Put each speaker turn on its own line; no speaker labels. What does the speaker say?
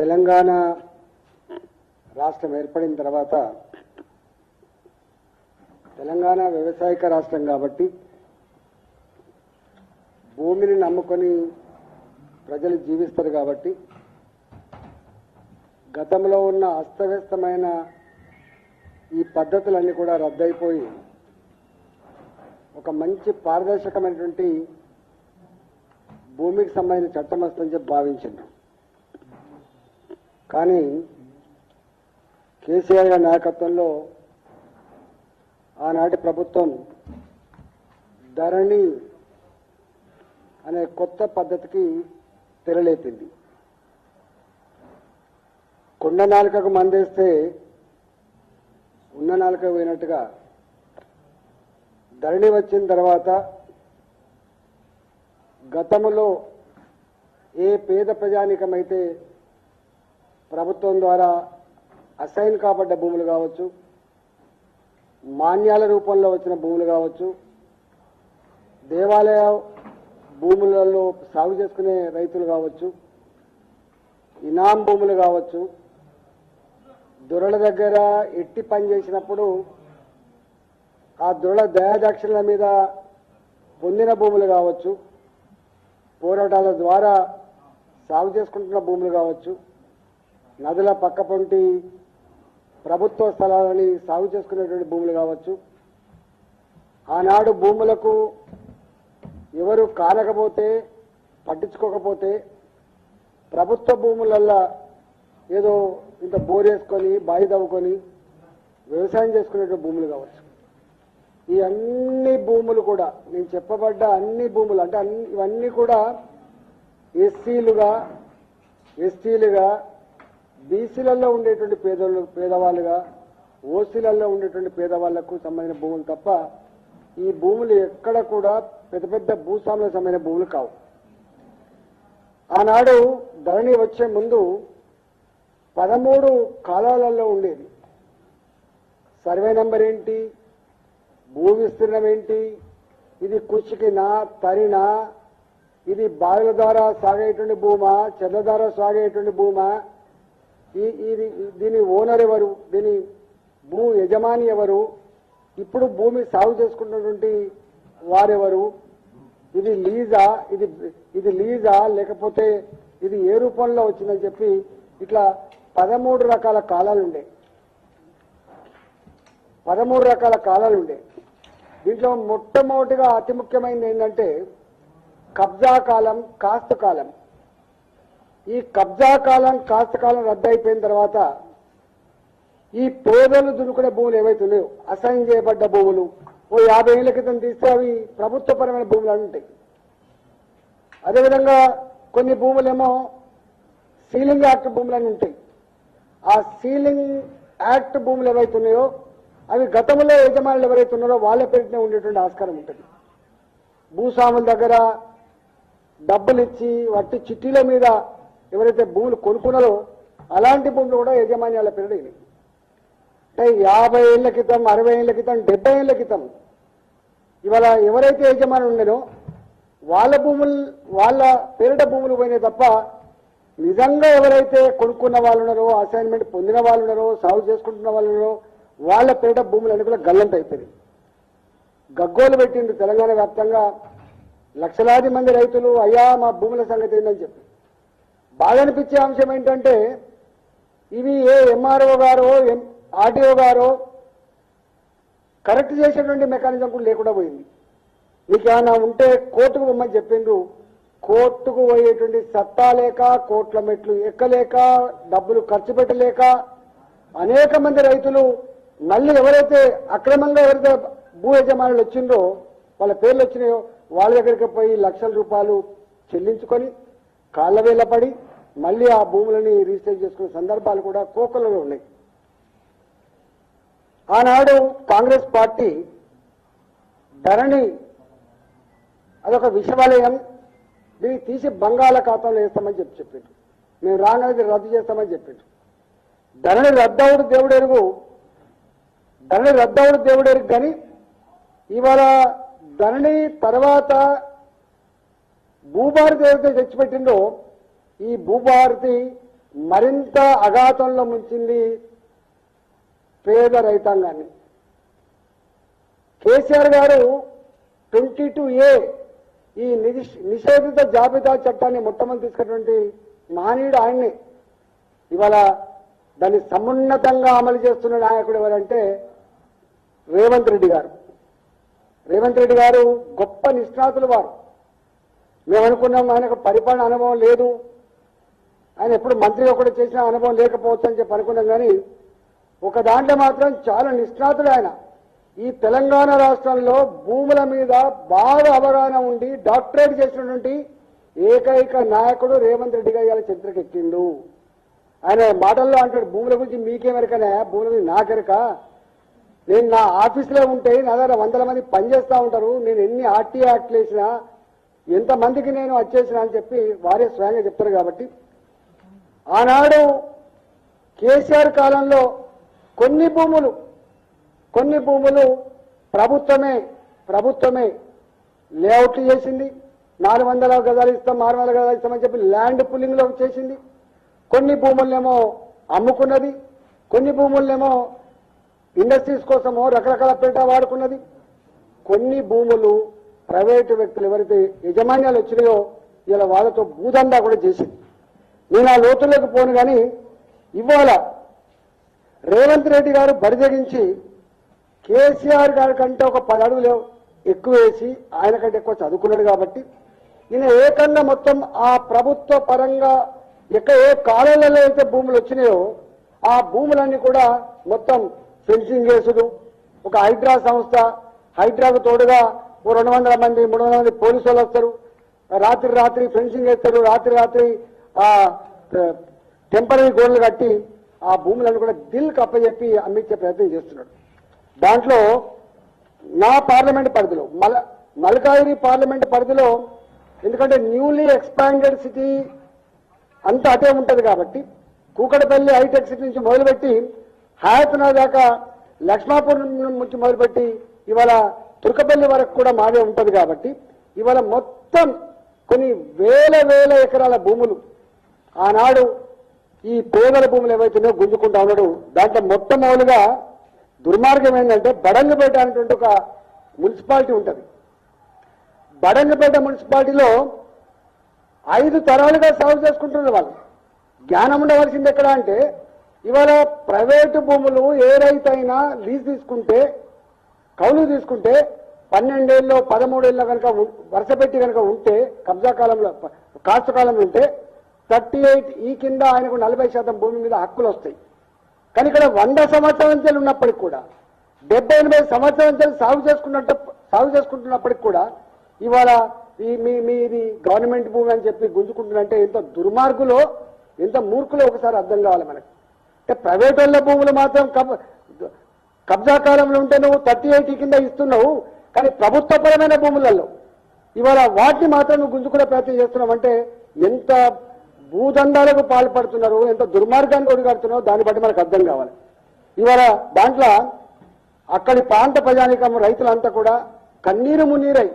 తెలంగాణ రాష్ట్రం ఏర్పడిన తర్వాత తెలంగాణ వ్యవసాయక రాష్ట్రం కాబట్టి భూమిని నమ్ముకొని ప్రజలు జీవిస్తారు కాబట్టి గతంలో ఉన్న అస్తవ్యస్తమైన ఈ పద్ధతులన్నీ కూడా రద్దయిపోయి ఒక మంచి పారదర్శకమైనటువంటి భూమికి సంబంధించిన చట్టం వస్తుందని చెప్పి భావించాను. కానీ కేసీఆర్ గారి నాయకత్వంలో ఆనాటి ప్రభుత్వం ధరణి అనే కొత్త పద్ధతికి తెరలేపింది. కొండ నాలుకకు మందేస్తే ఉన్న నాలుక పోయినట్టుగా ధరణి వచ్చిన తర్వాత గతంలో ఏ పేద ప్రజానికమైతే ప్రభుత్వం ద్వారా అసైన్ కాబడ్డ భూములు కావచ్చు, మాన్యాల రూపంలో వచ్చిన భూములు కావచ్చు, దేవాలయ భూములలో సాగు చేసుకునే రైతులు కావచ్చు, ఇనాం భూములు కావచ్చు, దొరల దగ్గర ఎట్టి పని చేసినప్పుడు ఆ దొరల దయాదక్షిణల మీద పొందిన భూములు కావచ్చు, పోరాటాల ద్వారా సాగు చేసుకుంటున్న భూములు కావచ్చు, నదుల పక్క పొంటి ప్రభుత్వ స్థలాలని సాగు చేసుకునేటువంటి భూములు కావచ్చు, ఆనాడు భూములకు ఎవరు కానకపోతే పట్టించుకోకపోతే ప్రభుత్వ భూములల్లో ఏదో ఇంత బోరేసుకొని బావి తవ్వుకొని వ్యవసాయం చేసుకునేటువంటి భూములు కావచ్చు. ఈ అన్ని భూములు కూడా నేను చెప్పబడ్డ అన్ని భూములు అంటే ఇవన్నీ కూడా ఎస్సీలుగా, ఎస్టీలుగా, బీసీలలో ఉండేటువంటి పేదవాళ్ళుగా, ఓసీలలో ఉండేటువంటి పేదవాళ్లకు సంబంధించిన భూములు తప్ప ఈ భూములు ఎక్కడ కూడా పెద్ద పెద్ద భూస్వాములకు సంబంధించిన భూములు కావు. ఆనాడు ధరణి వచ్చే ముందు 13 కాలాలలో ఉండేది. సర్వే నంబర్ ఏంటి, భూ విస్తీర్ణం ఏంటి, ఇది కుచ్చికినా తరినా, ఇది బావిల ద్వారా సాగేటువంటి భూమా, చెర్ల ద్వారా సాగేటువంటి భూమా, దీని ఓనర్ ఎవరు, దీని భూ యజమాని ఎవరు, ఇప్పుడు భూమి సాగు చేసుకున్నటువంటి వారెవరు, ఇది లీజా, ఇది లీజా లేకపోతే ఇది ఏ రూపంలో వచ్చిందని చెప్పి ఇట్లా 13 రకాల కాలాలు ఉండే. 13 రకాల కాలాలు ఉండే. దీంట్లో మొట్టమొదటిగా అతి ముఖ్యమైనది ఏంటంటే కబ్జా కాలం, కాస్తు కాలం. ఈ కబ్జా కాలం, కాస్తు కాలం రద్దయిపోయిన తర్వాత ఈ పేదలు దున్నుకునే భూములు ఏవైతే ఉన్నాయో అసైన్ చేయబడ్డ భూములు ఓ 50 ఏళ్ల క్రితం తీస్తే అవి ప్రభుత్వపరమైన భూములు ఉంటాయి. అదేవిధంగా కొన్ని భూములేమో సీలింగ్ యాక్ట్ భూములు అని ఉంటాయి. ఆ సీలింగ్ యాక్ట్ భూములు ఏవైతే ఉన్నాయో అవి గతంలో యజమానులు ఎవరైతే ఉన్నారో వాళ్ళ పేరునే ఉండేటువంటి ఆస్కారం ఉంటుంది. భూస్వాముల దగ్గర డబ్బులు ఇచ్చి వట్టి చిట్టీల మీద ఎవరైతే భూములు కొనుక్కున్నారో అలాంటి భూములు కూడా యజమాన్యాల పేరు. అంటే 50 ఏళ్ల క్రితం, 60 ఏళ్ల క్రితం, 70 ఏళ్ల క్రితం ఇవాళ ఎవరైతే యజమాని ఉండేనో వాళ్ళ భూములు, వాళ్ళ పేరిట భూములు పోయినాయి తప్ప నిజంగా ఎవరైతే కొనుక్కున్న వాళ్ళు ఉన్నారో, అసైన్మెంట్ పొందిన వాళ్ళు ఉన్నారో, సాగు చేసుకుంటున్న వాళ్ళు ఉన్నారో వాళ్ళ పేరిట భూములు అన్ని కూడా గల్లంత అయిపోయింది. గగ్గోలు పెట్టిండు తెలంగాణ వ్యాప్తంగా లక్షలాది మంది రైతులు, అయ్యా మా భూముల సంగతి ఏందని చెప్పి. బాగా అనిపించే అంశం ఏంటంటే ఇవి ఏ ఎంఆర్ఓ గారో, ఆర్టీఓ గారో కరెక్ట్ చేసేటువంటి మెకానిజం కూడా లేకుండా పోయింది. మీకు ఏమైనా ఉంటే కోర్టుకు పోమని చెప్పిండ్రు. కోర్టుకు పోయేటువంటి సత్తా లేక, కోట్ల మెట్లు ఎక్కలేక, డబ్బులు ఖర్చు పెట్టలేక అనేక మంది రైతులు మళ్ళీ ఎవరైతే అక్రమంగా ఎవరైతే భూ యజమానులు వచ్చిందో వాళ్ళ పేర్లు వచ్చినాయో వాళ్ళ దగ్గరికి పోయి లక్షల రూపాయలు చెల్లించుకొని కాళ్ళ వేళ్ళ పడి మళ్ళీ ఆ భూములని రిజిస్టర్ చేసుకునే సందర్భాలు కూడా కోకలలో ఉన్నాయి. ఆనాడు కాంగ్రెస్ పార్టీ ధరణి అదొక విషవలయం, దీన్ని తీసి బంగాళాఖాతంలో వేస్తామని చెప్పిండు. మేము రానది రద్దు చేస్తామని చెప్పిండు. ధరణి రద్దవుడు దేవుడెరుగు, ధరణి రద్దవుడు దేవుడెరుగు. కానీ ఇవాళ ధరణి తర్వాత భూభారతి ఏదైతే తెచ్చిపెట్టిందో ఈ భూభారతి మరింత అఘాతంలో ముంచింది పేద రైతాంగాన్ని. కేసీఆర్ గారు 22A ఈ నిషేధిత జాబితా చట్టాన్ని మొట్టమొదటి తీసుకున్నటువంటి మహనీయుడు ఆయన్నే. ఇవాళ దాన్ని సమున్నతంగా అమలు చేస్తున్న నాయకుడు ఎవరంటే రేవంత్ రెడ్డి గారు. రేవంత్ రెడ్డి గారు గొప్ప నిష్ణాతులు వారు. మేము అనుకున్నాం ఆయనకు పరిపాలన అనుభవం లేదు, ఆయన ఎప్పుడు మంత్రిగా కూడా చేసిన అనుభవం లేకపోవచ్చు అని చెప్పి అనుకున్నాం. కానీ ఒక దాంట్లో మాత్రం చాలా నిష్ణాతుడు ఆయన. ఈ తెలంగాణ రాష్ట్రంలో భూముల మీద బాగా అవగాహన ఉండి డాక్టరేట్ చేసినటువంటి ఏకైక నాయకుడు రేవంత్ రెడ్డి గారు ఇవాళ చరిత్రకెక్కిండు. ఆయన మాటల్లో అంటాడు, భూముల గురించి మీకేమెరకనే, భూముల గురించి నాకెరక, నేను నా ఆఫీసులో ఉంటే నా దగ్గర 100 మంది పనిచేస్తూ ఉంటారు, నేను ఎన్ని ఆర్టీఐ యాక్ట్లు వేసినా ఎంతమందికి నేను వచ్చేసినా అని చెప్పి వారే స్వయంగా చెప్తారు. కాబట్టి ఆనాడు కేసీఆర్ కాలంలో కొన్ని భూములు ప్రభుత్వమే లేఅవుట్లు చేసింది. 400 గజాలు ఇస్తాం, 600 గజాలు ఇస్తామని చెప్పి ల్యాండ్ పుల్లింగ్లో చేసింది. కొన్ని భూములనేమో అమ్ముకున్నది, కొన్ని భూములనేమో ఇండస్ట్రీస్ కోసమో రకరకాల పేట వాడుకున్నది. కొన్ని భూములు ప్రైవేటు వ్యక్తులు ఎవరైతే యజమాన్యాలు వచ్చినాయో ఇలా వాళ్ళతో భూదందా కూడా చేసింది. నేను ఆ లోతుల్లోకి పోను. కానీ ఇవాళ రేవంత్ రెడ్డి గారు బరిదగించి కేసీఆర్ గారి కంటే ఒక 10 అడుగులు ఎక్కువ వేసి ఆయన కంటే ఎక్కువ చదువుకున్నాడు. కాబట్టి ఈయన ఏకంగా మొత్తం ఆ ప్రభుత్వ పరంగా ఏ కాలంలో అయితే భూములు వచ్చినాయో ఆ భూములన్నీ కూడా మొత్తం ఫెన్సింగ్ చేసుడు, ఒక హైడ్రా సంస్థ, హైడ్రాకు తోడుగా 200 మంది 300 మంది పోలీసు వాళ్ళు వస్తారు, రాత్రి ఫెన్సింగ్ వేస్తారు, రాత్రి టెంపరీ గోడలు కట్టి ఆ భూములను కూడా దిల్ కప్పచెప్పి అమ్మించే ప్రయత్నం చేస్తున్నాడు. దాంట్లో నా పార్లమెంట్ పరిధిలో మల్కాజిగిరి పార్లమెంట్ పరిధిలో, ఎందుకంటే న్యూలీ ఎక్స్పాండెడ్ సిటీ అంతా అటే ఉంటుంది కాబట్టి కూకటపల్లి హైటెక్ సిటీ నుంచి మొదలుపెట్టి హయాత్నగర్ దాకా, లక్ష్మాపూర్ నుంచి మొదలుపెట్టి ఇవాళ తుర్కపల్లి వరకు కూడా మాదే ఉంటుంది. కాబట్టి ఇవాళ మొత్తం కొన్ని వేల ఎకరాల భూములు ఆనాడు ఈ పేదల భూములు ఏవైతున్నాయో గుంజుకుంటా ఉన్నాడు. దాంట్లో మొట్టమొదలుగా దుర్మార్గం ఏంటంటే బడంగపేట అనేటువంటి ఒక మున్సిపాలిటీ ఉంటుంది. బడంగపేట మున్సిపాలిటీలో 5 తరాలుగా సాగు చేసుకుంటున్నారు. వాళ్ళు జ్ఞానం ఉండవలసింది ఎక్కడ అంటే, ఇవాళ ప్రైవేటు భూములు ఏ రైతు అయినా లీజ్ తీసుకుంటే, కౌలు తీసుకుంటే 12 ఏళ్ళు 13 ఏళ్ళు కనుక వరుస పెట్టి కనుక ఉంటే, కబ్జా కాలంలో కాస్తు కాలంలో ఉంటే 38 కింద ఆయనకు 40% భూమి మీద హక్కులు వస్తాయి. కానీ ఇక్కడ 100 సంవత్సరాల నుంచి ఉన్నప్పటికి కూడా 70-80 సంవత్సరాల నుంచి సాగు చేసుకుంటున్నప్పటికి కూడా ఇవాళ మీది గవర్నమెంట్ భూమి అని చెప్పి గుంజుకుంటున్నంటే ఎంత దుర్మార్గులో, ఎంత మూర్ఖులో ఒకసారి అర్థం కావాలి మనకు. అంటే ప్రైవేట్ వాళ్ళ భూములు మాత్రం కబ్జా కాలంలో ఉంటే నువ్వు 38 కింద ఇస్తున్నావు, కానీ ప్రభుత్వపరమైన భూములలో ఇవాళ వాటిని మాత్రం నువ్వు గుంజుకునే ప్రయత్నం చేస్తున్నావు. అంటే ఎంత భూదందాలకు పాల్పడుతున్నారు, ఎంత దుర్మార్గానికి ఒడిగడుతున్నారో దాన్ని బట్టి మనకు అర్థం కావాలి. ఇవాళ దాంట్లో అక్కడి ప్రాంత ప్రజానికం రైతులంతా కూడా కన్నీరు మున్నీరై